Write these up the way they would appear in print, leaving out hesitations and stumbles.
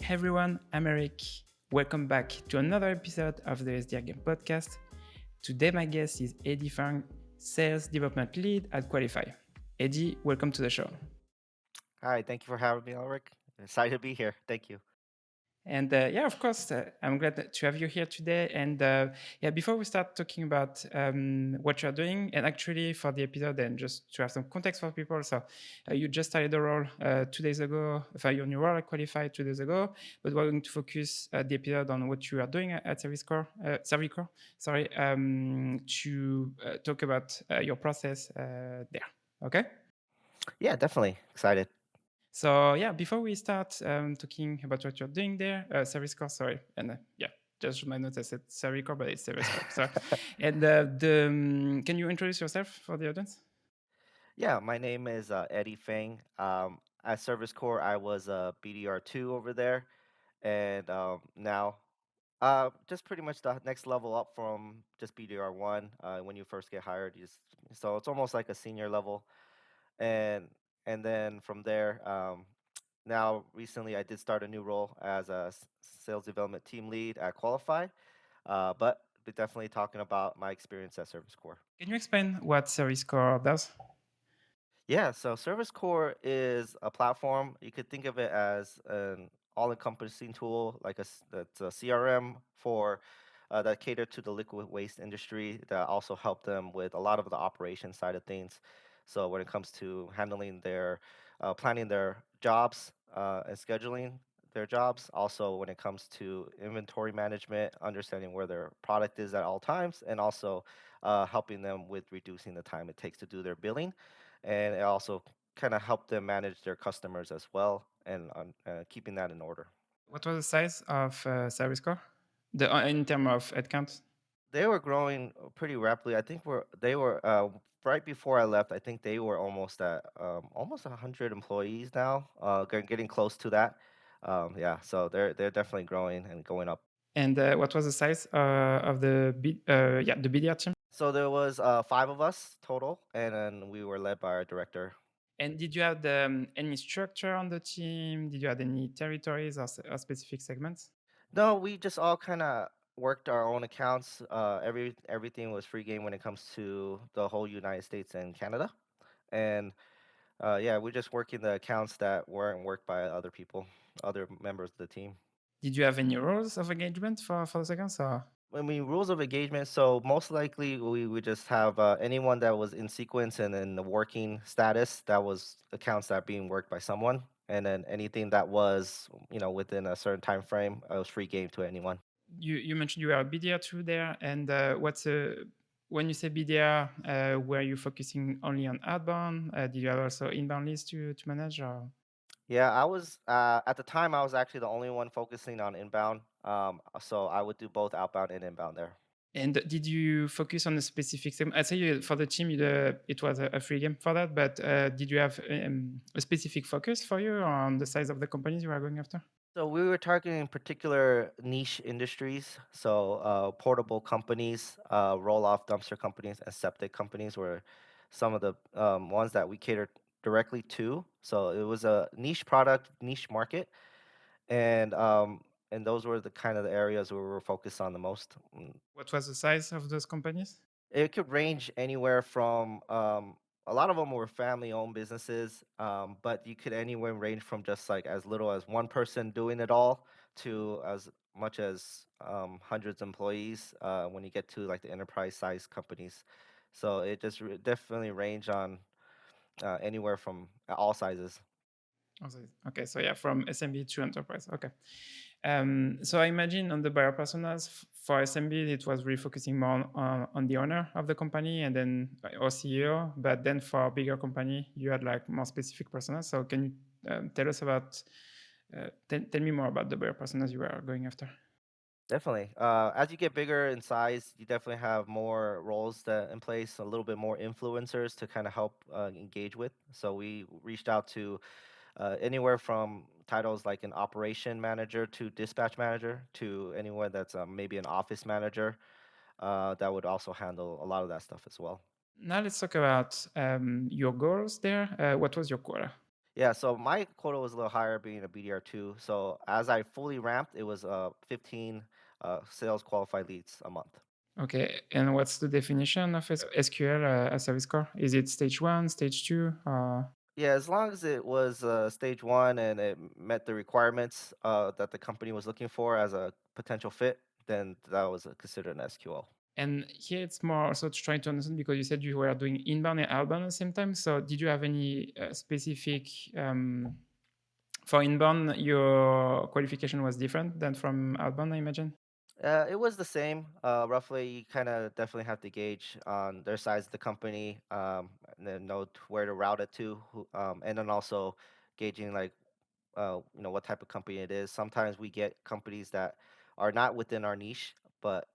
Hey everyone, I'm Eric. Welcome back to another episode of the SDR Game podcast. Today my guest is Eddie Fang, Sales Development Lead at Qualifi. Eddie, welcome to the show. Hi, thank you for having me, Ulrich. Excited to be here. Thank you. And of course, I'm glad to have you here today. And before we start talking about what you're doing, and actually for the episode, and just to have some context for people, so you just started the role 2 days ago, for your new role at Qualified 2 days ago, but we're going to focus the episode on what you are doing at ServiceCore, to talk about your process there. Okay? Yeah, definitely excited. So before we start talking about what you're doing there, ServiceCore, sorry, and just my notes I said ServiceCore, but it's ServiceCore. So, and can you introduce yourself for the audience? Yeah, my name is Eddie Fang. At ServiceCore, I was a BDR II over there, and now just pretty much the next level up from just BDR one. When you first get hired, so it's almost like a senior level, and and then from there, now recently I did start a new role as a sales development team lead at Qualifi. But we're definitely talking about my experience at ServiceCore. Can you explain what ServiceCore does? Yeah, so ServiceCore is a platform. You could think of it as an all-encompassing tool, that's a CRM for that cater to the liquid waste industry. That also help them with a lot of the operation side of things. So when it comes to handling their planning their jobs and scheduling their jobs, also when it comes to inventory management, understanding where their product is at all times, and also helping them with reducing the time it takes to do their billing, and it also kind of helped them manage their customers as well, and keeping that in order. What was the size of ServiceCore? In terms of headcount? They were growing pretty rapidly. I think they were right before I left. I think they were almost 100 employees now, getting close to that. Yeah, so they're definitely growing and going up. And what was the size of the BDR team? So there was five of us total, and then we were led by our director. And did you have any structure on the team? Did you have any territories or specific segments? No, we just all kind of worked our own accounts. Everything was free game when it comes to the whole United States and Canada, and yeah, we're just working the accounts that weren't worked by other people, other members of the team. Did you have any rules of engagement for the seconds? Or? I mean, rules of engagement. So most likely, we would just have anyone that was in sequence and in the working status, that was accounts that are being worked by someone, and then anything that was within a certain time frame, it was free game to anyone. You mentioned you were a BDR two there, and when you say BDR, were you focusing only on outbound? Did you have also inbound leads to manage? Or? Yeah, I was at the time I was actually the only one focusing on inbound. So I would do both outbound and inbound there. And did you focus on a specific segment? I say for the team, it was a free game for that, but did you have a specific focus for you on the size of the companies you were going after? So we were targeting particular niche industries. So portable companies, roll-off dumpster companies, and septic companies were some of the ones that we catered directly to. So it was a niche product, niche market, and those were the kind of the areas where we were focused on the most. What was the size of those companies? It could range anywhere from a lot of them were family-owned businesses, but you could anywhere range from just like as little as one person doing it all to as much as hundreds of employees when you get to like the enterprise-sized companies. So it just definitely range on anywhere from all sizes. Okay, so from SMB to enterprise. Okay. So I imagine on the buyer personas for SMB, it was really focusing more on the owner of the company and then or CEO. But then for bigger company, you had like more specific personas. So can you tell us about, tell me more about the buyer personas you were going after? Definitely. As you get bigger in size, you definitely have more roles that in place, a little bit more influencers to kind of help engage with. So we reached out to anywhere from titles like an operation manager to dispatch manager to anyone that's maybe an office manager that would also handle a lot of that stuff as well. Now let's talk about your goals there. What was your quota? Yeah, so my quota was a little higher being a BDR two. So as I fully ramped, it was 15 sales qualified leads a month. Okay, and what's the definition of SQL as service core? Is it stage one, stage two? Yeah, as long as it was stage one and it met the requirements that the company was looking for as a potential fit, then that was considered an SQL. And here it's more also to try to understand because you said you were doing inbound and outbound at the same time. So did you have any specific for inbound? Your qualification was different than from outbound, I imagine. It was the same, roughly. You kind of definitely have to gauge on their size of the company, and then know where to route it to, and then also gauging like what type of company it is. Sometimes we get companies that are not within our niche, but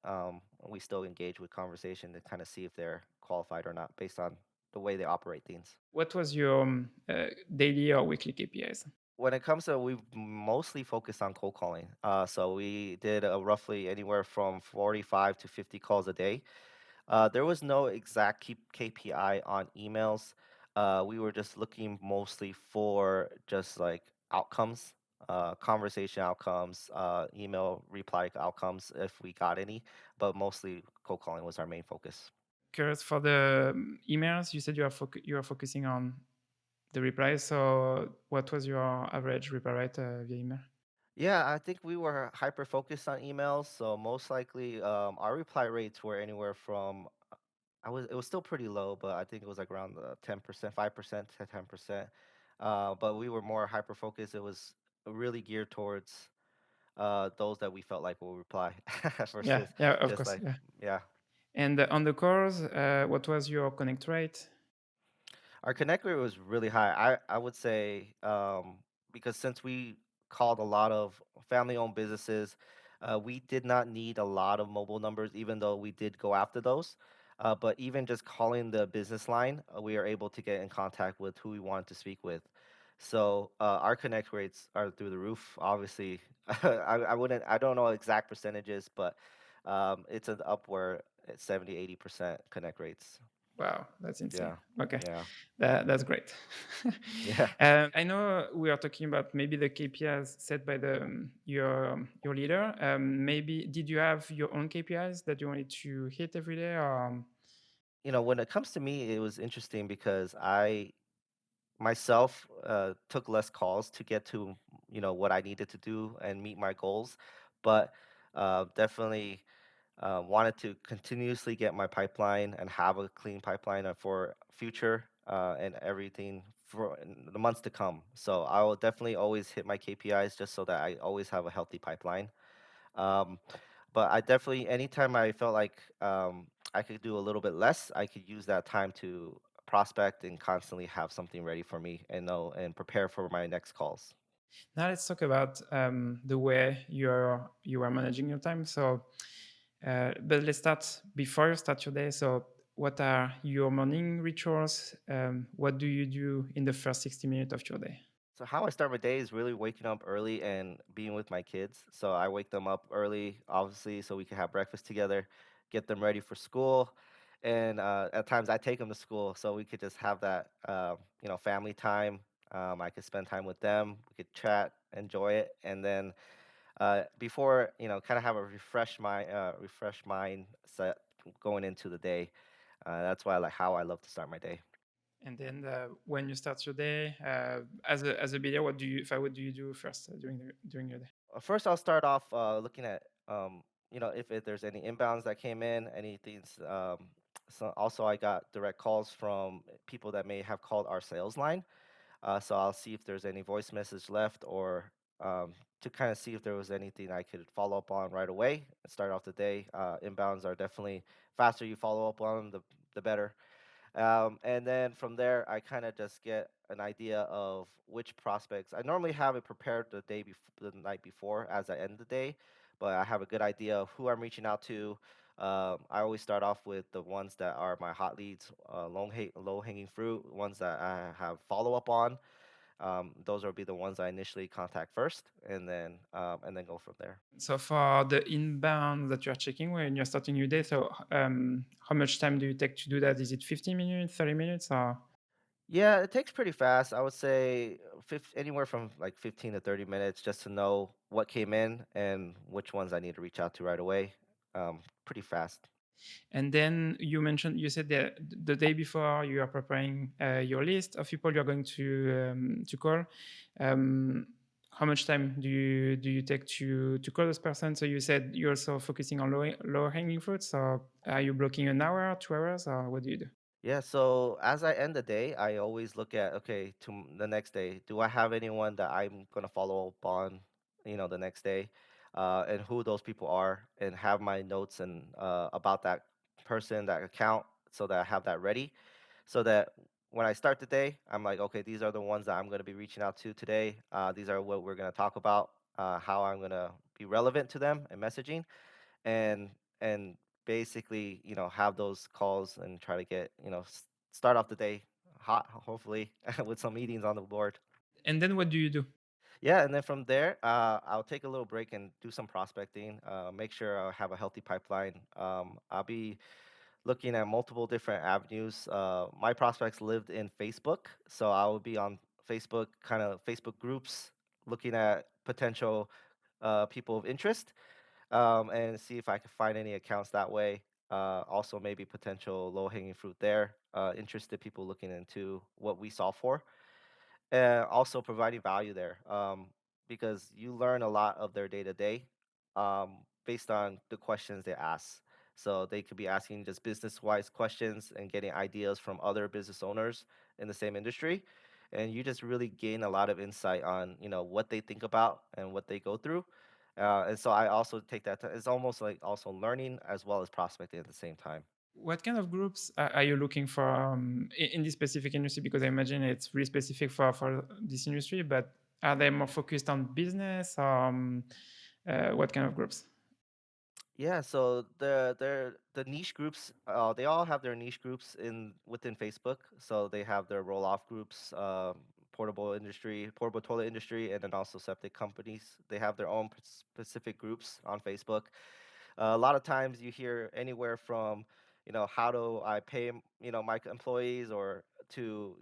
we still engage with conversation to kind of see if they're qualified or not based on the way they operate things. What was your daily or weekly KPIs? When it comes to, we mostly focus on cold calling. So we did roughly anywhere from 45 to 50 calls a day. There was no exact KPI on emails. We were just looking mostly for just like outcomes, conversation outcomes, email reply outcomes if we got any, but mostly cold calling was our main focus. Curious for the emails. You said you are focusing on the replies. So what was your average reply rate via email? Yeah, I think we were hyper focused on emails, so most likely our reply rates were anywhere from it was still pretty low, but I think it was like around the 10%, 5% to 10%. But we were more hyper focused. It was really geared towards those that we felt like will reply Yeah, versus yeah, of just course, like, yeah. yeah. And on the calls, what was your connect rate? Our connect rate was really high. I would say because since we called a lot of family-owned businesses, we did not need a lot of mobile numbers, even though we did go after those. But even just calling the business line, we are able to get in contact with who we want to speak with. So our connect rates are through the roof. Obviously, I don't know exact percentages, but it's an upward at 70, 80% connect rates. Wow, that's insane. Yeah, Okay, yeah, that's great. yeah. I know we are talking about maybe the KPIs set by the your leader. Maybe did you have your own KPIs that you wanted to hit every day? Or When it comes to me, it was interesting because I myself took less calls to get to, what I needed to do and meet my goals, but definitely wanted to continuously get my pipeline and have a clean pipeline for future and everything for in the months to come. So I will definitely always hit my KPIs just so that I always have a healthy pipeline. Um, but I definitely, anytime I felt like I could do a little bit less, I could use that time to prospect and constantly have something ready for me and know and prepare for my next calls. now let's talk about the way you are managing your time. So, but let's start before you start your day. So, what are your morning rituals? What do you do in the first 60 minutes of your day? So how I start my day is really waking up early and being with my kids. So I wake them up early, obviously, so we can have breakfast together, get them ready for school, and at times I take them to school so we could just have that family time. I could spend time with them. We could chat, enjoy it, and then before kind of have a refresh mindset going into the day. That's why I like how I love to start my day. And then when you start your day, as a BDR, what do you do first during your day? First, I'll start off looking at if there's any inbounds that came in, anything. So also, I got direct calls from people that may have called our sales line. So I'll see if there's any voice message left, or to kind of see if there was anything I could follow up on right away and start off the day. Inbounds are definitely faster you follow up on, the better. And then from there, I kind of just get an idea of which prospects. I normally have it prepared the night before as I end the day, but I have a good idea of who I'm reaching out to. I always start off with the ones that are my hot leads, low hanging fruit, ones that I have follow up on. Those will be the ones I initially contact first, and then go from there. So for the inbound that you are checking when you're starting your day, so how much time do you take to do that? Is it 15 minutes, 30 minutes, or? Yeah, it takes pretty fast. I would say anywhere from like 15 to 30 minutes just to know what came in and which ones I need to reach out to right away. Pretty fast. And then you said that the day before you are preparing your list of people you're going to call. Um, how much time do you take to call this person? So you said you're also focusing on low hanging fruits. So are you blocking an hour, 2 hours, or what do you do? Yeah, so as I end the day, I always look at, okay, the next day, do I have anyone that I'm going to follow up on, the next day, and who those people are, and have my notes and about that person, that account, so that I have that ready, so that when I start the day, I'm like, okay, these are the ones that I'm going to be reaching out to today. These are what we're going to talk about, how I'm going to be relevant to them and messaging, and and basically have those calls and try to get start off the day hot, hopefully, with some meetings on the board. And then what do you do? Yeah, and then from there, I'll take a little break and do some prospecting, make sure I have a healthy pipeline. I'll be looking at multiple different avenues. My prospects lived in Facebook, so I will be on Facebook, kind of Facebook groups, looking at potential people of interest, and see if I can find any accounts that way. Also, maybe potential low hanging fruit there. Interested people looking into what we solve for, and also providing value there, because you learn a lot of their day to day based on the questions they ask. So they could be asking just business wise questions and getting ideas from other business owners in the same industry. And you just really gain a lot of insight on what they think about and what they go through. And so I also take that. It's almost like also learning as well as prospecting at the same time. What kind of groups are you looking for in this specific industry? Because I imagine it's really specific for this industry, but are they more focused on business? What kind of groups? Yeah, so the niche groups, they all have their niche groups in within Facebook. So they have their roll-off groups, portable toilet industry, and then also septic companies. They have their own specific groups on Facebook. A lot of times you hear anywhere from, how do I pay, my employees, or to,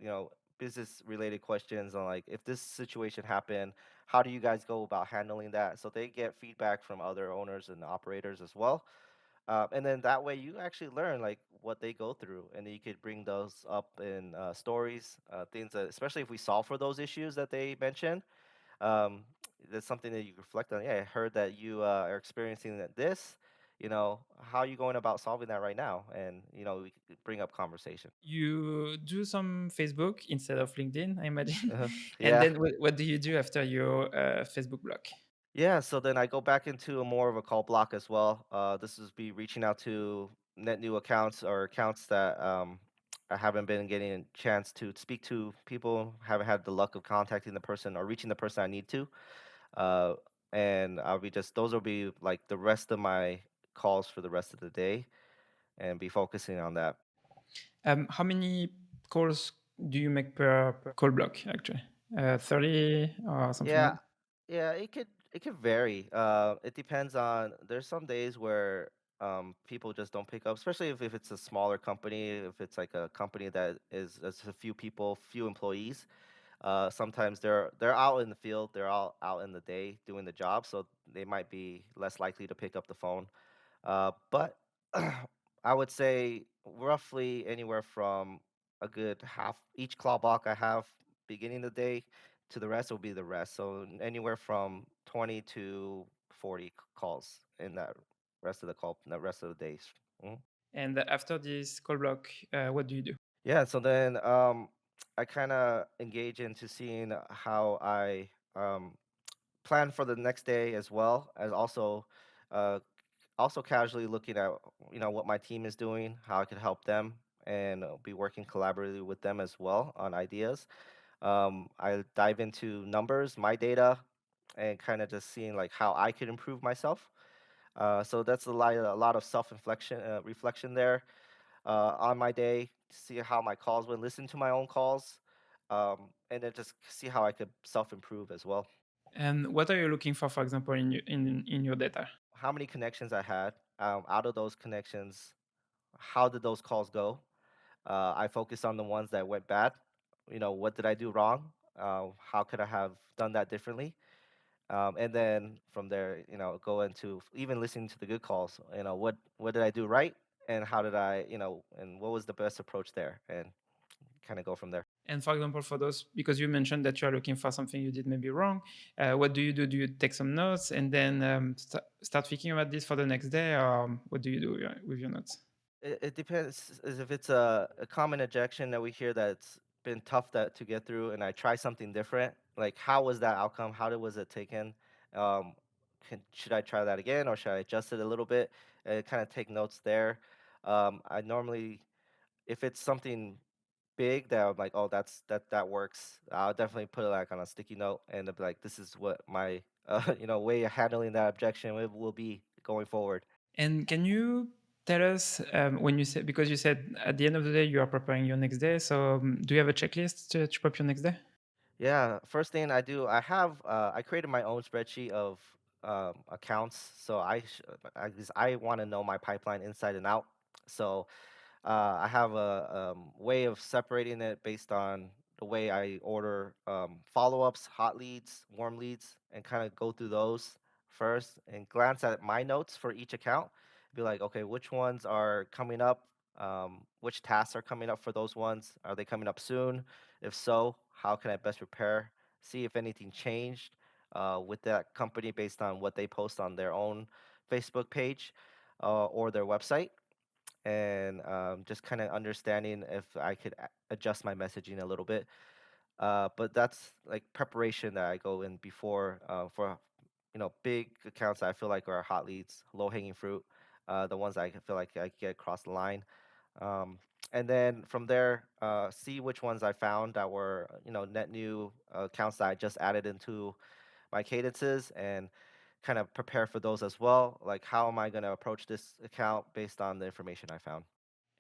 business related questions on like, if this situation happened, how do you guys go about handling that? So they get feedback from other owners and operators as well. And then that way you actually learn like what they go through, and then you could bring those up in stories, things that, especially if we solve for those issues that they mentioned, um, that's something that you reflect on. Yeah, I heard that you are experiencing this. How are you going about solving that right now? And we could bring up conversation. You do some Facebook instead of LinkedIn, I imagine. Uh-huh. And Yeah, then what do you do after your Facebook block? yeah. So then I go back into a more of a call block as well. This is be reaching out to net new accounts, or accounts that I haven't been getting a chance to speak to. People haven't had the luck of contacting the person or reaching the person I need to. Uh, and I'll be just those will be like the rest of my calls for the rest of the day, and be focusing on that. How many calls do you make per call block, actually? 30 or something like Yeah, that? yeah, it could vary. It depends on. There's some days where people just don't pick up, especially if it's a smaller company, if it's like a company that is just a few people, few employees. Sometimes they're out in the field, they're all out in the day doing the job, so they might be less likely to pick up the phone. But I would say roughly anywhere from a good half each claw block I have beginning of the day to the rest will be the rest. So anywhere from 20 to 40 calls in that rest of the days. Mhm. And after this call block, what do you do? Yeah, so then I kind of engage into seeing how I plan for the next day, as well as uh, also casually looking at what my team is doing, how I could help them, and be working collaboratively with them as well on ideas. I dive into numbers, my data, and kind of just seeing like how I could improve myself. So that's a lot of reflection there on my day, to see how my calls went, listen to my own calls, and then just see how I could self improve as well. And what are you looking for example, in your data? How many connections I had, out of those connections, how did those calls go? I focused on the ones that went bad. what did I do wrong? How could I have done that differently? And then from there, go into even listening to the good calls. What did I do right, and how did I, and what was the best approach there, and kind of go from there. And for example, for those, because you mentioned that you are looking for something you did maybe wrong, what do you do? Do you take some notes and then start thinking about this for the next day, or what do you do with your notes? It depends as if it's a common objection that we hear that's been tough to get through, and I try something different. Like, how was that outcome? Was it taken? Um, should I try that again, or should I adjust it a little bit? And kind of take notes there. I normally, if it's something big that I'm like, oh, that works. I'll definitely put it like on a sticky note, and it'll be like, this is what my way of handling that objection will be going forward. And can you tell us when you said, because you said at the end of the day you are preparing your next day, so do you have a checklist to prep your next day? Yeah, first thing I do, I created my own spreadsheet of accounts. So I want to know my pipeline inside and out. So I have a way of separating it based on the way I order follow-ups, hot leads, warm leads, and kind of go through those first and glance at my notes for each account. Be like, okay, which ones are coming up? Which tasks are coming up for those ones? Are they coming up soon? If so, how can I best prepare? See if anything changed with that company based on what they post on their own Facebook page or their website, and just kind of understanding if I could adjust my messaging a little bit. But that's like preparation that I go in before for big accounts that I feel like are hot leads, low hanging fruit, the ones that I feel like I get across the line. Um, and then from there, see which ones I found that were net new accounts that I just added into my cadences, and kind of prepare for those as well. Like, how am I going to approach this account based on the information I found?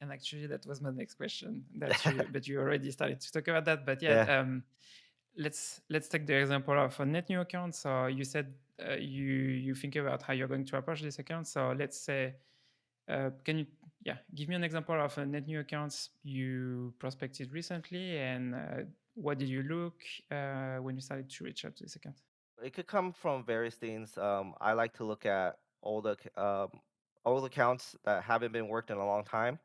And actually, that was my next question. But you already started to talk about that. But yeah, Yeah. let's take the example of a net new account. So you said you think about how you're going to approach this account. So let's say, can you give me an example of a net new accounts you prospected recently, and what did you look when you started to reach out to this account? It could come from various things. I like to look at old accounts that haven't been worked in a long time,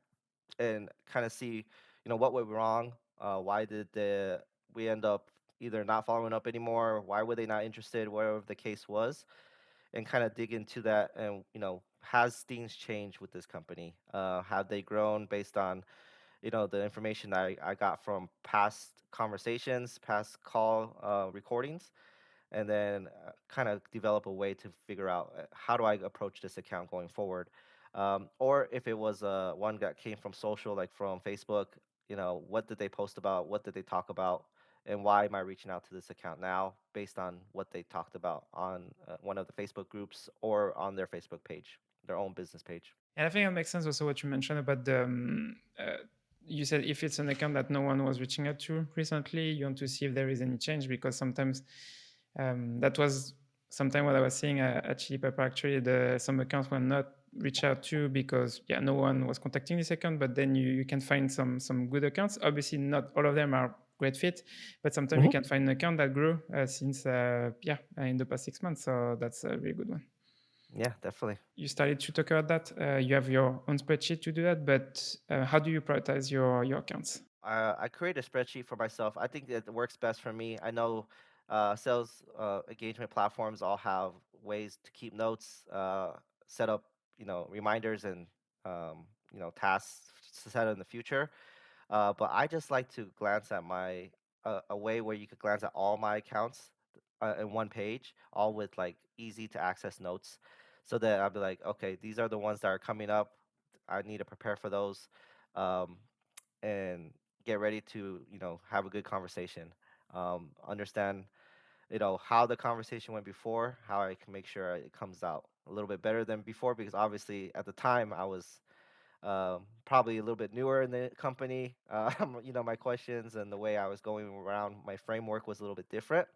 and kind of see, what went wrong. Why did we end up either not following up anymore? Why were they not interested? Whatever the case was, and kind of dig into that. And has things changed with this company? Have they grown based on the information I got from past conversations, past call recordings? And then kind of develop a way to figure out how do I approach this account going forward. Or if it was one that came from social, like from Facebook, what did they post about? What did they talk about? And why am I reaching out to this account now based on what they talked about on one of the Facebook groups or on their Facebook page, their own business page? And I think it makes sense also what you mentioned about you said if it's an account that no one was reaching out to recently, you want to see if there is any change, because sometimes that was sometime what I was seeing at Chili Pepper. Actually, some accounts were not reached out to because no one was contacting this account. But then you can find some good accounts. Obviously, not all of them are great fit, but sometimes you Hmm. can find an account that grew since in the past 6 months. So that's a really good one. Yeah, definitely. You started to talk about that. You have your own spreadsheet to do that, but how do you prioritize your accounts? I create a spreadsheet for myself. I think it works best for me. I know sales engagement platforms all have ways to keep notes, set up, reminders and tasks to set in the future. But I just like to glance at my a way where you could glance at all my accounts in one page, all with like easy to access notes, so that I'll be like, okay, these are the ones that are coming up. I need to prepare for those. Um, and get ready to have a good conversation, understand how the conversation went before, how I can make sure it comes out a little bit better than before, because obviously at the time I was probably a little bit newer in the company. My questions and the way I was going around my framework was a little bit different,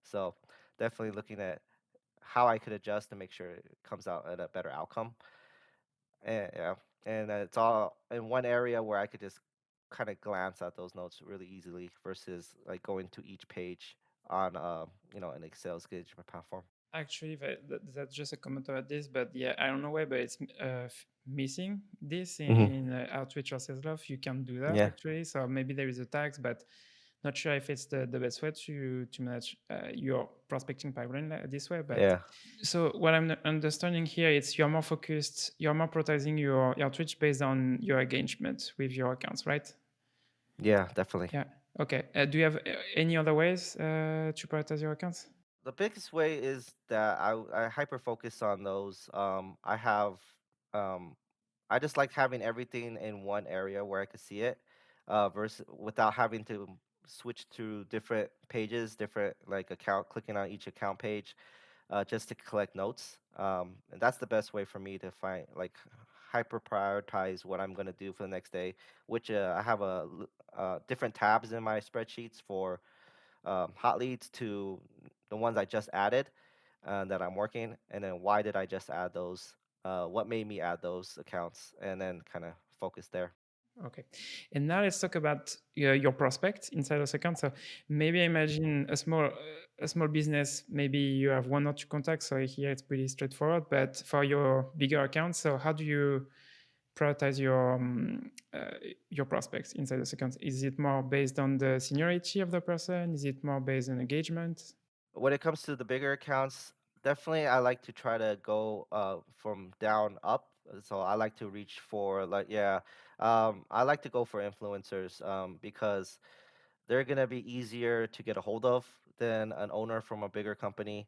so definitely looking at how I could adjust to make sure it comes out at a better outcome. And yeah, and it's all in one area where I could just kind of glance at those notes really easily versus like going to each page on an Excel engagement platform. Actually, that's just a comment about this, but yeah, I don't know why, but it's missing this Hmm. in Outreach or Sales Love. You can do that Yeah, actually. So maybe there is a tax, but not sure if it's the best way to manage your prospecting pipeline this way. But yeah, so what I'm understanding here is you're more focused, you're more prioritizing your outreach based on your engagement with your accounts, right? yeah, definitely. Yeah. Okay. Do you have any other ways to prioritize your accounts? The biggest way is that I hyper focus on those. Um, I just like having everything in one area where I could see it, versus without having to switch to different pages, different like account, clicking on each account page, just to collect notes. And that's the best way for me to find like hyper prioritize what I'm gonna do for the next day. Which I have different tabs in my spreadsheets for hot leads to the ones I just added that I'm working, and then why did I just add those? What made me add those accounts, and then kind of focus there. Okay. And now let's talk about your prospects inside of account. So maybe imagine a small business. Maybe you have one or two contacts. So here it's pretty straightforward. But for your bigger accounts, so how do you prioritize your prospects inside this account? Is it more based on the seniority of the person? Is it more based on engagement? When it comes to the bigger accounts, definitely I like to try to go from down up. So I like to reach for like yeah, I like to go for influencers because they're gonna be easier to get a hold of than an owner from a bigger company,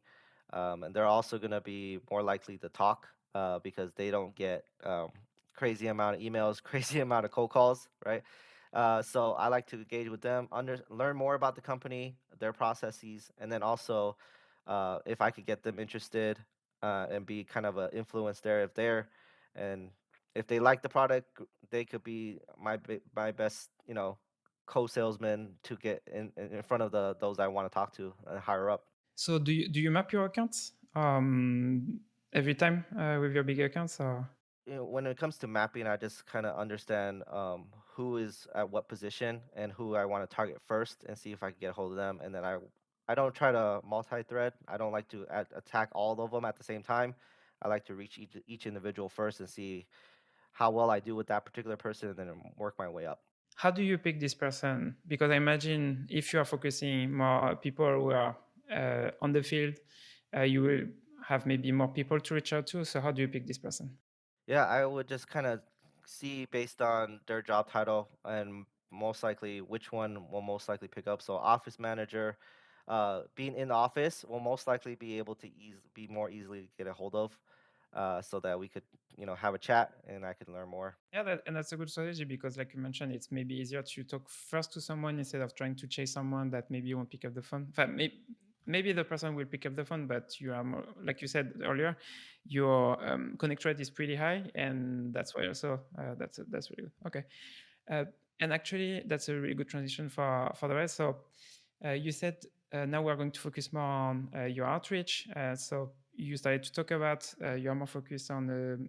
and they're also gonna be more likely to talk because they don't get crazy amount of emails, crazy amount of cold calls, right? So I like to engage with them, learn more about the company, their processes, and then also if I could get them interested and be kind of an influence there if they're and if they like the product, they could be my best, co-salesman to get in front of those I want to talk to higher up. So do you map your accounts every time with your bigger accounts? Or When it comes to mapping, I just kind of understand who is at what position and who I want to target first, and see if I can get a hold of them. And then I don't try to multi-thread. I don't like to attack all of them at the same time. I like to reach each individual first and see how well I do with that particular person, and then work my way up. how do you pick this person? Because I imagine if you are focusing more people who are on the field, you will have maybe more people to reach out to. So how do you pick this person? Yeah, I would just kind of see based on their job title and most likely which one will most likely pick up. So office manager, being in the office will most likely be able to be more easily get a hold of, so that we could have a chat and I could learn more. Yeah, and that's a good strategy because, like you mentioned, it's maybe easier to talk first to someone instead of trying to chase someone that maybe won't pick up the phone. In fact, maybe the person will pick up the phone, but you are more, like you said earlier, your connect rate is pretty high, and that's why also that's really good. Okay, uh, and actually, that's a really good transition for the rest. So you said now we're going to focus more on your outreach. So you started to talk about you're more focused on the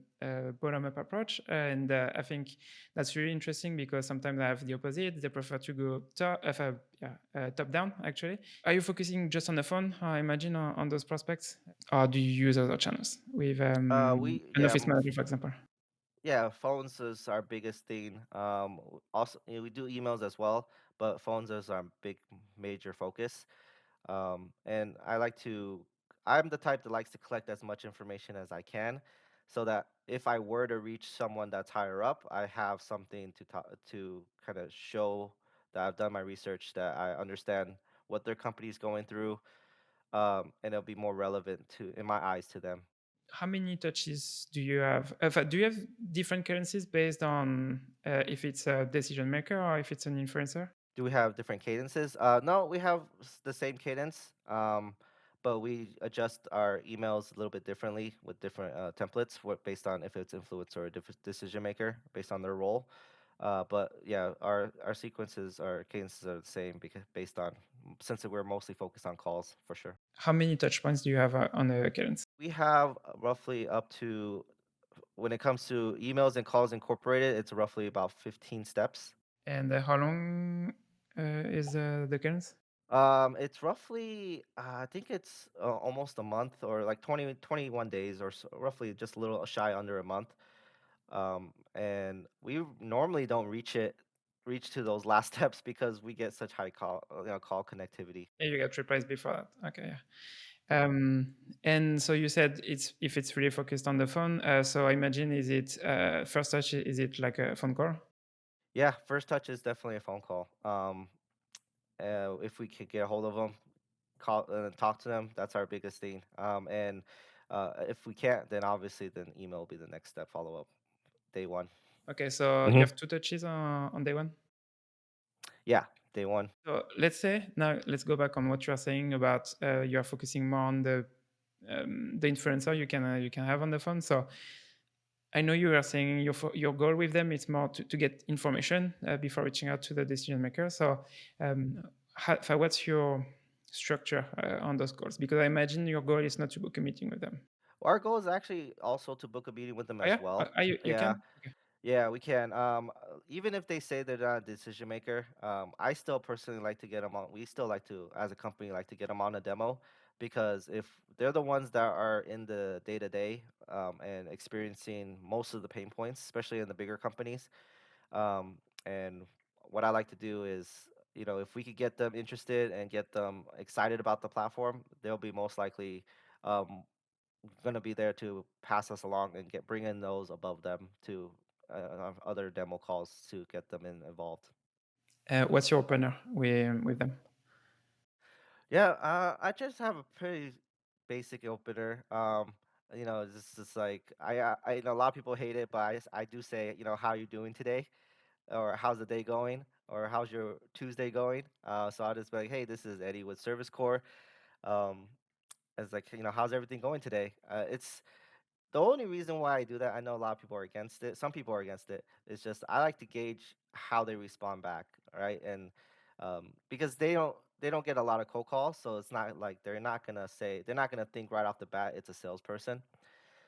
bottom-up approach, and I think that's really interesting because sometimes I have the opposite. They prefer to go top-down. Actually, are you focusing just on the phone? I imagine on those prospects, or do you use other channels with We an yeah office manager, for example? yeah, phones is our biggest thing. Also, we do emails as well, but phones is our big major focus. And I'm the type that likes to collect as much information as I can, so that if I were to reach someone that's higher up, I have something to kind of show that I've done my research, that I understand what their company is going through, and it'll be more relevant in my eyes, to them. How many touches do you have? Do you have different currencies based on if it's a decision maker or if it's an influencer? Do we have different cadences? No, we have the same cadence, but we adjust our emails a little bit differently with different templates based on if it's influencer or a different decision maker based on their role. But yeah, our sequences, our cadences are the same because based on since we're mostly focused on calls for sure. How many touch points do you have on a cadence? We have roughly up to when it comes to emails and calls incorporated, it's roughly about 15 steps. And how long is the cadence? It's roughly, I think it's almost a month or like 21 days or so, roughly just a little shy under a month. And we normally don't reach to those last steps because we get such high call connectivity. Yeah, you get replaced before that. Okay, yeah. Um, and so you said it's if it's really focused on the phone. So I imagine is it first touch? Is it like a phone call? Yeah, first touch is definitely a phone call. If we could get a hold of them, call and talk to them, that's our biggest thing. And if we can't, then obviously then email will be the next step, follow up day one. Okay, so you Hmm. have two touches on day one. Yeah, day one. So let's say now let's go back on what you are saying about you are focusing more on the influencer you can have on the phone. So I know you are saying your goal with them is more to get information before reaching out to the decision maker. So so what's your structure on those calls? Because I imagine your goal is not to book a meeting with them. Our goal is actually also to book a meeting with them Oh as yeah, well. you Yeah, can. Okay. yeah, we can. Even if they say they're not a decision maker, I still personally like to get them on. We still like to, as a company, like to get them on a demo because if they're the ones that are in the day to day and experiencing most of the pain points, especially in the bigger companies, um, and what I like to do is, if we could get them interested and get them excited about the platform, they'll be most likely um, going to be there to pass us along and bring in those above them to other demo calls to get them involved. What's your opener with them? Yeah, I just have a pretty basic opener. It's just like I know a lot of people hate it, but I do say, how are you doing today, or how's the day going, or how's your Tuesday going. So I'll just be like, hey, this is Eddie with ServiceCore. Um, it's like, how's everything going today? It's The only reason why I do that, I know a lot of people are against it. Some people are against it. It's just I like to gauge how they respond back, right? And because they don't get a lot of cold calls, so it's not like they're not gonna think right off the bat it's a salesperson.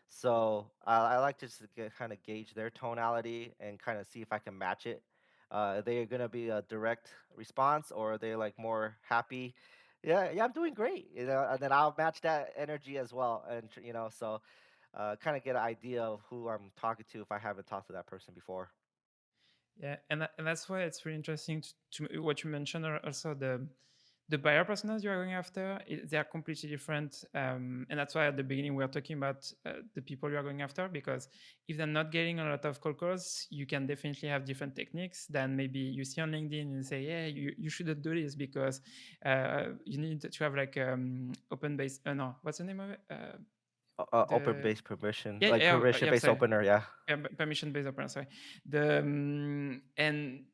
So I like to just kind of gauge their tonality and kind of see if I can match it. Are they gonna be a direct response, or are they like more happy? Yeah, yeah, I'm doing great, and then I'll match that energy as well, and so kind of get an idea of who I'm talking to if I haven't talked to that person before. Yeah, and that's why it's really interesting to what you mentioned also the buyer personas you are going after. They are completely different, and that's why at the beginning we are talking about the people you are going after. Because if they're not getting a lot of cold calls, you can definitely have different techniques than maybe you see on LinkedIn and say, yeah, you shouldn't do this because you need to have like open base. No, what's the name of it? Open The based permission, yeah, like yeah, permission yeah. based Sorry, opener, yeah. yeah, permission based open. Sorry, the and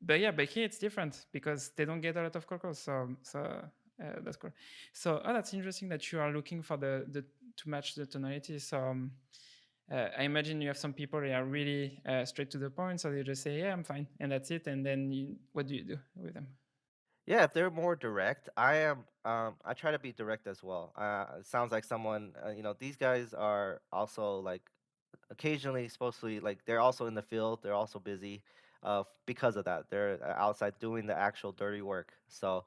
but yeah, but here it's different because they don't get a lot of cold calls. That's cool. So that's interesting that you are looking for the to match the tonality. So I imagine you have some people that are really straight to the point, so they just say, "Yeah, I'm fine," and that's it. And then what do you do with them? Yeah, if they're more direct, I try to be direct as well. It sounds like someone, these guys are also like occasionally supposed to be like they're also in the field, they're also busy because of that. They're outside doing the actual dirty work. So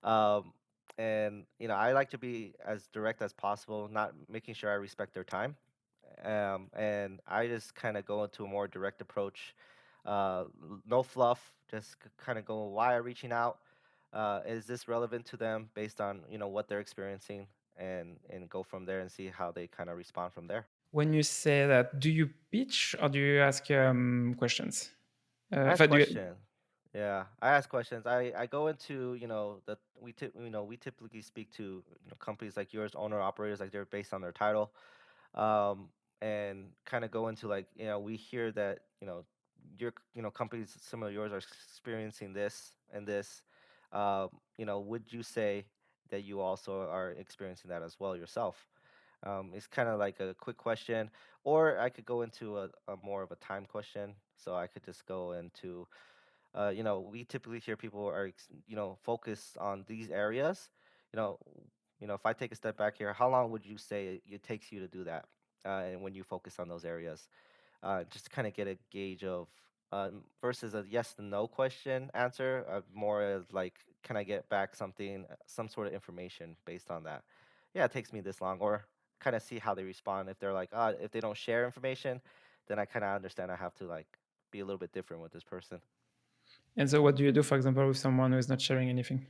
Um, and I like to be as direct as possible, not making sure I respect their time. And I just kind of go into a more direct approach. No fluff, just kind of go, why are reaching out? Is this relevant to them based on, what they're experiencing, and go from there and see how they kind of respond from there. When you say that, do you pitch or do you ask questions? I ask If do you, questions. Yeah, I ask questions. I go into, we typically speak to, companies like yours, owner operators, like they're based on their title. um, and kind of go into like, we hear that, companies similar to yours are experiencing this and this. Would you say that you also are experiencing that as well yourself? It's kind of like a quick question, or I could go into a more of a time question. So I could just go into, we typically hear people are, focused on these areas. You know, if I take a step back here, how long would you say it takes you to do that? And when you focus on those areas, just to kind of get a gauge of versus a yes and no question answer. More as like, can I get back something, some sort of information based on that? Yeah, it takes me this long, or kind of see how they respond. If they're like, if they don't share information, then I kind of understand I have to like be a little bit different with this person. And so what do you do, for example, with someone who is not sharing anything?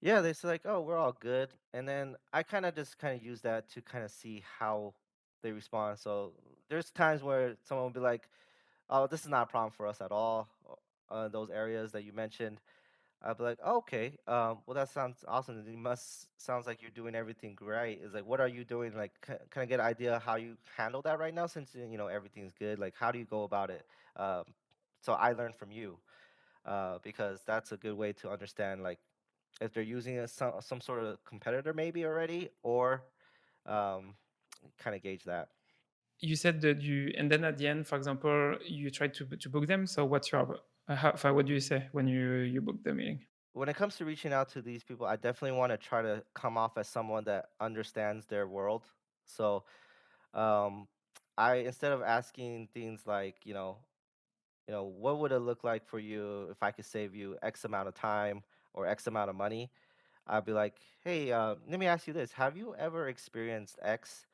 Yeah, they say like, "Oh, we're all good," and then I kind of just kind of use that to kind of see how they respond. So there's times where someone will be like, "Oh, this is not a problem for us at all." Those areas that you mentioned, I'll be like, oh, "Okay, well that sounds awesome. You must sounds like you're doing everything great." Is like, what are you doing? Like, can I get an idea how you handle that right now? Since everything's good, like, how do you go about it? Um, so I learned from you because that's a good way to understand like if they're using some sort of competitor maybe already, or um, kind of gauge that. You said that and then at the end, for example, you try to book them. So what's your, what do you say when you book the meeting? When it comes to reaching out to these people, I definitely want to try to come off as someone that understands their world. So um, I instead of asking things like, what would it look like for you if I could save you X amount of time or X amount of money? I'd be like, hey, let me ask you this: have you ever experienced X?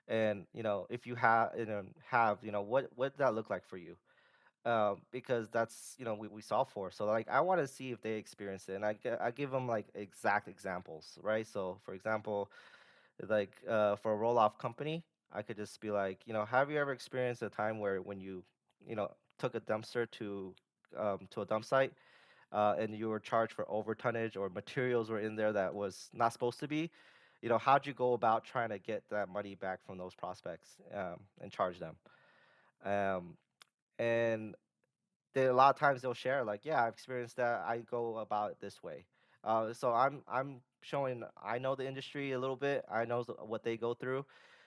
And if you what did that look like for you? Because that's we solve for. So like I want to see if they experience it, and I give them like exact examples, right? So for example, like for a roll off company, I could just be like, have you ever experienced a time where when you know took a dumpster to a dump site, and you were charged for over tonnage or materials were in there that was not supposed to be? How'd you go about trying to get that money back from those prospects, and charge them? Um, and a lot of times they'll share like, yeah, I've experienced that. I go about it this way. So I'm showing I know the industry a little bit. I know what they go through,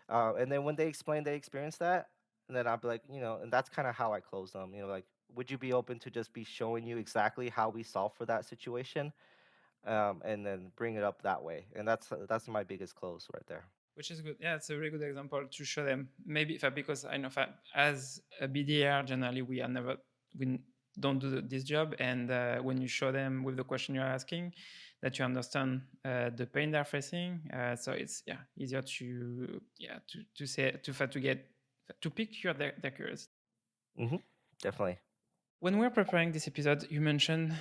and then when they explain they experience that, and then I'll be like, and that's kind of how I close them. Like, would you be open to just be showing you exactly how we solve for that situation, and then bring it up that way? And that's my biggest close right there. Which is good. Yeah, it's a really good example to show them. Maybe because I know as a BDR, generally we don't do this job, and when you show them with the question you're asking, that you understand the pain they're facing, so it's easier to say to get to pick their curiosity. Hmm. Definitely. When we're preparing this episode, you mentioned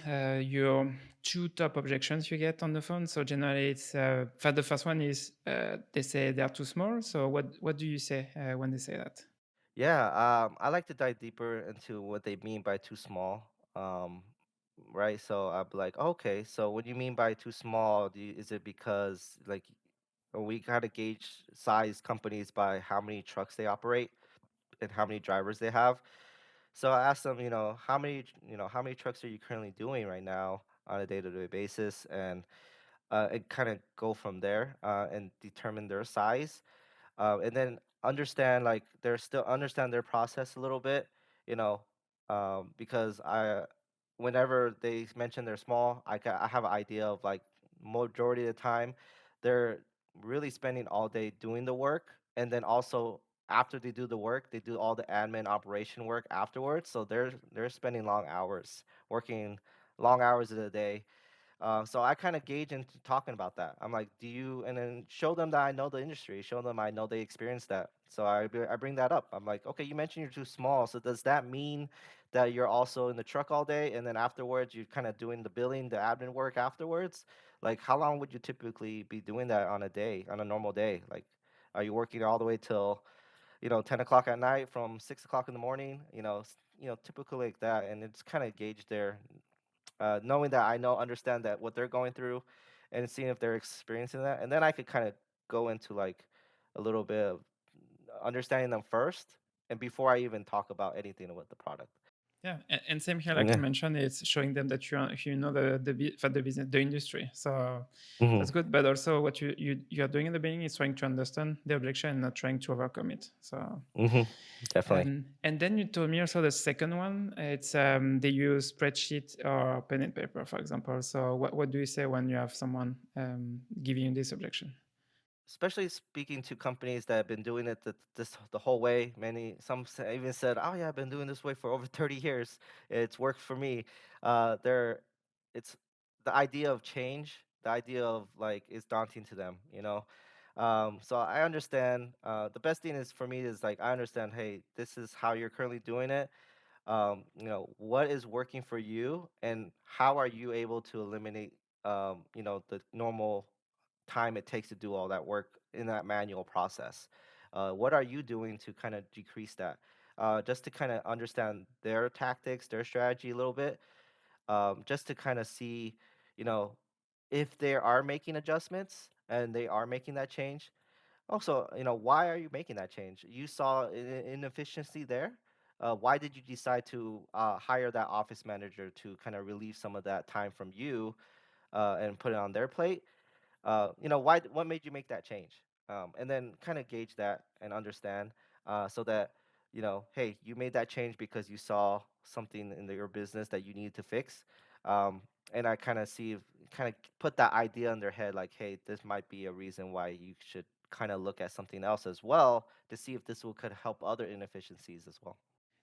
your two top objections you get on the phone. So generally, it's the first one is they say they are too small. So what do you say when they say that? Yeah, I like to dive deeper into what they mean by too small. Um, right? So I'd be like, okay, so what do you mean by too small? Is it because like we kind of gauge size companies by how many trucks they operate and how many drivers they have? So I asked them, how many trucks are you currently doing right now on a day-to-day basis, and kind of go from there and determine their size, and then understand like they're still understand their process a little bit, you know, because whenever they mention they're small, I have an idea of like majority of the time they're really spending all day doing the work, and then also after they do the work, they do all the admin operation work afterwards. So they're spending long hours working long hours of the day, so I kind of gauge into talking about that. I'm like, do you, and then show them that I know the industry, show them I know they experienced that. So I bring that up. I'm like, okay, you mentioned you're too small. So does that mean that you're also in the truck all day? And then afterwards, you're kind of doing the billing, the admin work afterwards? Like, how long would you typically be doing that on a day, on a normal day? Like, are you working all the way till, 10 o'clock at night from 6 o'clock in the morning? Typically like that. And it's kind of gauge their knowing that I understand that what they're going through, and seeing if they're experiencing that, and then I could kind of go into like a little bit of understanding them first, and before I even talk about anything with the product. Yeah, and same here, like you Yeah. mentioned, it's showing them that you know the business, the industry. So Hmm. that's good. But also, what you are doing in the beginning is trying to understand the objection and not trying to overcome it. So Hmm. Definitely. and then you told me also the second one. It's they use spreadsheet or pen and paper, for example. So what do you say when you have someone giving you this objection? especially speaking to companies that have been doing it the whole way. Many some even said, "Oh yeah, I've been doing this way for over 30 years. It's worked for me." They're it's the idea of change, the idea of like is daunting to them, you know. So I understand. The best thing is for me is like I understand. Hey, this is how you're currently doing it. What is working for you, and how are you able to eliminate, the normal time it takes to do all that work in that manual process. What are you doing to kind of decrease that? Just to kind of understand their tactics, their strategy a little bit, just to kind of see, you know, if they are making adjustments and they are making that change. Also, why are you making that change? You saw inefficiency there. Why did you decide to hire that office manager to kind of relieve some of that time from you and put it on their plate? What made you make that change? And then kind of gauge that and understand, so that hey, you made that change because you saw something in your business that you needed to fix. And I kind of see, kind of put that idea in their head, like, hey, this might be a reason why you should kind of look at something else as well to see if this will could help other inefficiencies as well.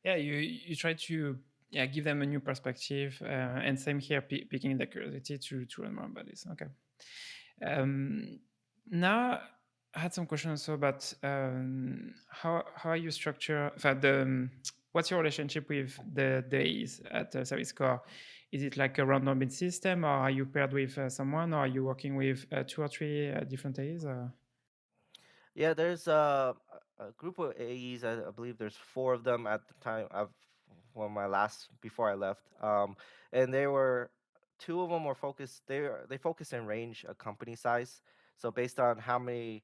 Yeah, you try to, yeah, give them a new perspective, and same here, picking the curiosity to learn more about this. Okay. Um, Now I had some questions also about, how you structure the, what's your relationship with the days at ServiceCore? Is it like a random bin system, or are you paired with someone, or are you working with two or three different days? Yeah, there's a group of AEs. I believe there's four of them at the time. My last before I left. And they were two of them were focused. They focus in range a company size. So based on how many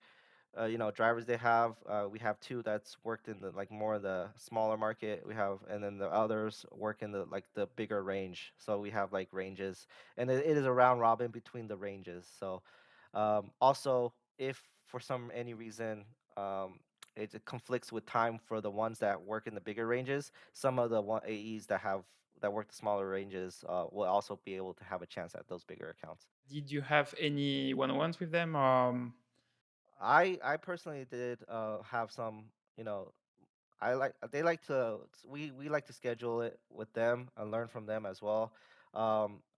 drivers they have. We have two that's worked in the like more of the smaller market. We have, and then the others work in the like the bigger range. So we have like ranges, and it is a round robin between the ranges. So also, if for some any reason it conflicts with time for the ones that work in the bigger ranges, some of the one AEs that work the smaller ranges will also be able to have a chance at those bigger accounts. Did you have any one-on-ones with them? Or, I personally did have some, I like they like to we like to schedule it with them and learn from them as well.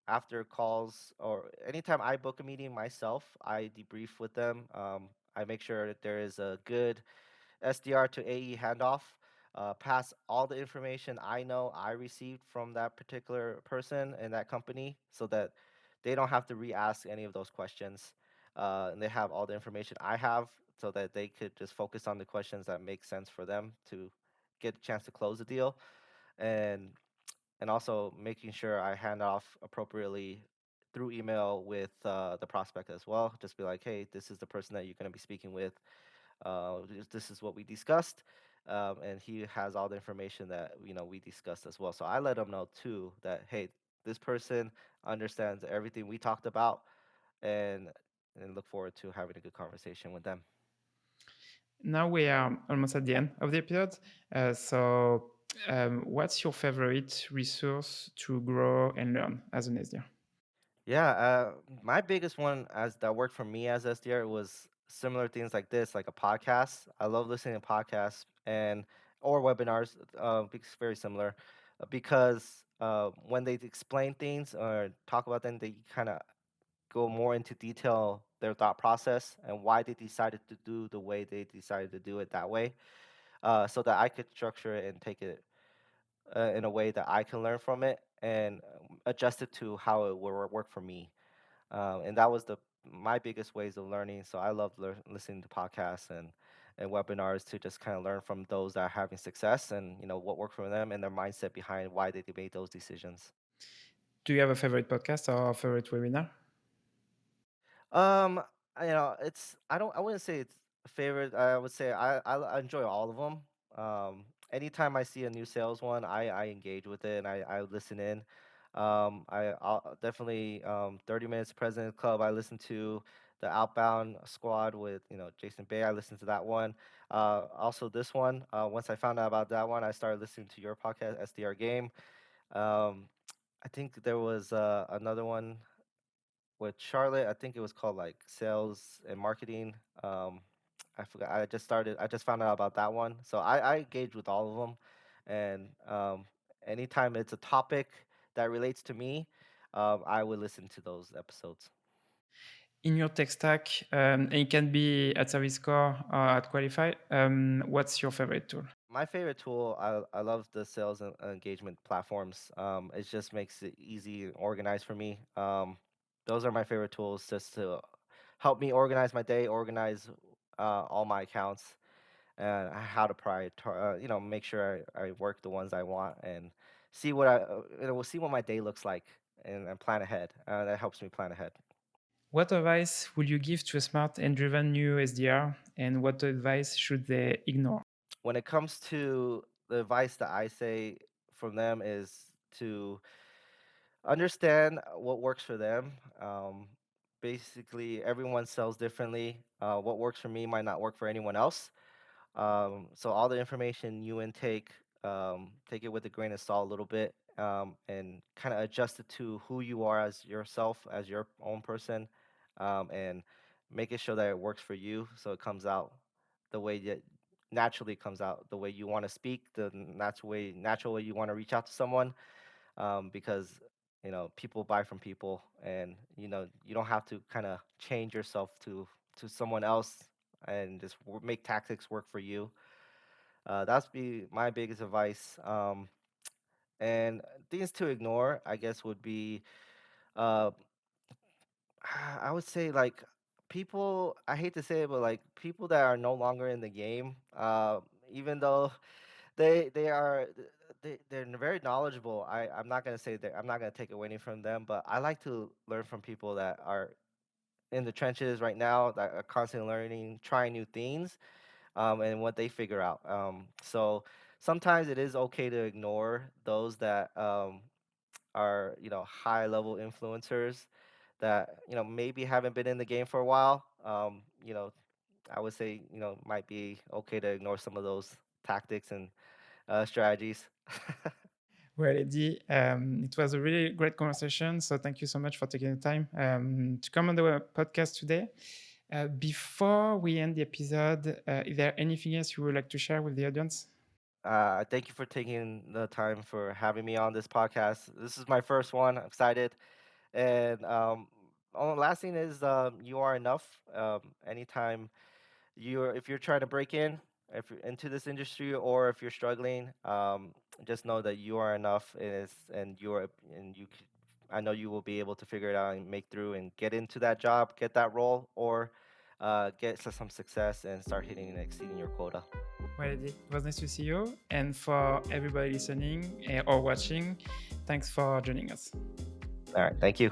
After calls or anytime I book a meeting myself, I debrief with them. I make sure that there is a good SDR to AE handoff, pass all the information I know I received from that particular person in that company so that they don't have to re-ask any of those questions. And they have all the information I have so that they could just focus on the questions that make sense for them to get a chance to close the deal. And and also making sure I hand off appropriately through email with the prospect as well. Just be like, hey, this is the person that you're going to be speaking with. This is what we discussed, and he has all the information that we discussed as well. So I let him know too that hey, this person understands everything we talked about, and look forward to having a good conversation with them. now we are almost at the end of the episode. What's your favorite resource to grow and learn as an SDR? Yeah, my biggest one as that worked for me as SDR was similar things like this, like a podcast. I love listening to podcasts and or webinars. It's very similar because when they explain things or talk about them, they kind of go more into detail their thought process and why they decided to do the way they decided to do it that way, so that I could structure it and take it in a way that I can learn from it and adjust it to how it will work for me. And that was the my biggest ways of learning. So I love listening to podcasts and webinars to just kind of learn from those that are having success and what worked for them and their mindset behind why they made those decisions. Do you have a favorite podcast or a favorite webinar? Um, it's I wouldn't say it's a favorite. I would say I enjoy all of them. Anytime I see a new sales one, I engage with it and I listen in. I'll definitely 30 minutes President Club. I listen to the Outbound Squad with Jason Bay. I listened to that one. Also this one. Once I found out about that one, I started listening to your podcast, SDR Game. Um, I think there was another one with Charlotte, I think it was called like sales and marketing. I forgot. I just found out about that one. So I engage with all of them, and anytime it's a topic that relates to me, I would listen to those episodes. In your tech stack, and it can be at ServiceCore or at Qualifi, what's your favorite tool? My favorite tool, I love the sales and engagement platforms. It just makes it easy and organized for me. Those are my favorite tools just to help me organize my day, organize all my accounts, and how to prioritize, make sure I work the ones I want and see what we'll see what my day looks like and plan ahead. That helps me plan ahead. What advice would you give to a smart and driven new SDR, and what advice should they ignore? When it comes to the advice that I say from them is to understand what works for them. Basically, everyone sells differently. What works for me might not work for anyone else. So all the information you intake, take it with a grain of salt a little bit, and kind of adjust it to who you are as yourself, as your own person, and make it sure that it works for you, so it comes out the way that naturally comes out, the way you want to speak, the natural way you want to reach out to someone, because people buy from people, and you don't have to kind of change yourself to someone else and just make tactics work for you. That's be my biggest advice. And things to ignore, I guess, would be uh, I would say like people. I hate to say it, but like people that are no longer in the game, even though they are they're very knowledgeable. I'm not gonna say that I'm not gonna take away from them, but I like to learn from people that are in the trenches right now, that are constantly learning, trying new things, and what they figure out. So sometimes it is okay to ignore those that are high level influencers that maybe haven't been in the game for a while. I would say might be okay to ignore some of those tactics and strategies. Well, Eddie, it was a really great conversation. So thank you so much for taking the time to come on the podcast today. Before we end the episode, is there anything else you would like to share with the audience? Thank you for taking the time for having me on this podcast. This is my first one. I'm excited. And last thing is, you are enough. Anytime if you're trying to break in, if you're into this industry, or if you're struggling, just know that you are enough, I know you will be able to figure it out and make through and get into that job, get that role, or get some success and start hitting and exceeding your quota. Well, Eddie, it was nice to see you. And for everybody listening or watching, thanks for joining us. All right, thank you.